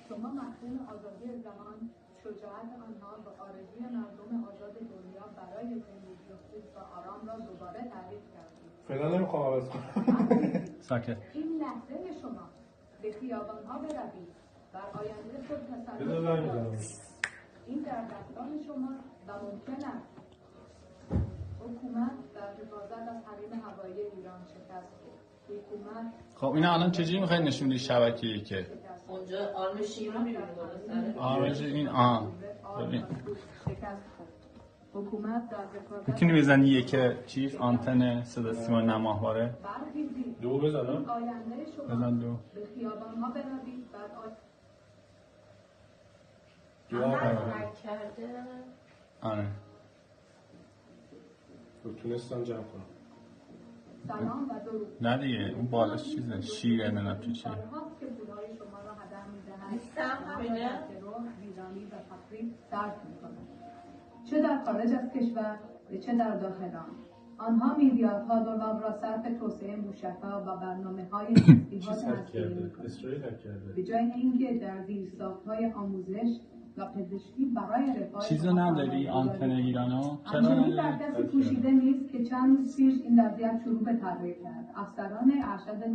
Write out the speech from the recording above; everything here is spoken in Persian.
شما مفهوم آزادی زمان، شجاعت آنها و آرزوی مردم آزاد دنیا برای زندگی خوب و آرام را دوباره تعریف کردید. فعلا نمیخوام عوض کنم. ساکت. این لحظه شما به خیابان‌ها بروید، بر آینده خود تسلط بذار بیارید. این در دستان شما و ممکن است حکومت در حفاظت از حریم هوایی ایران شکست خورد. حکومت خب اینا الان چجوری میخواید نشون بدی شبکه‌ای که اونجا آرم شیرو می‌بینی بالا سر آرش این ببین شکست خورد. حکومت در حفاظت میتونی بزنی یک چیز آنتن صدا سیما نماهواره برخیزید. دو بزنم. آینده شما بزن دو به خیابان‌ها بروید، بعد حرکت کرده آره تونستم جمع کنم. سلام و درود. نه دیگه اون بالاش چیزه شیره نمیدونم تو چیه سال‌هاست که پولهای شما را هدر می‌دهند. سم همینه؟ ترور، ویرانی و تخریب صرف می‌کنند. چه در خارج از کشور و چه در داخل آن. آنها میلیاردها دلار را صرف توسعه موشک‌ها و برنامه‌های تسلیحات هسته‌ای می‌کنند. اسرائیل حک کرده. به جای اینکه در زیرساخت‌های آموزش و پزشکی برای رفاه چیزو شما نداری سرمایه‌گذاری آنتن ایرانو چرا همچنین در نداری کسی پوشیده نیست که چند روز پیش این وضعیت شروع به تغییر کرد. افسران ارشد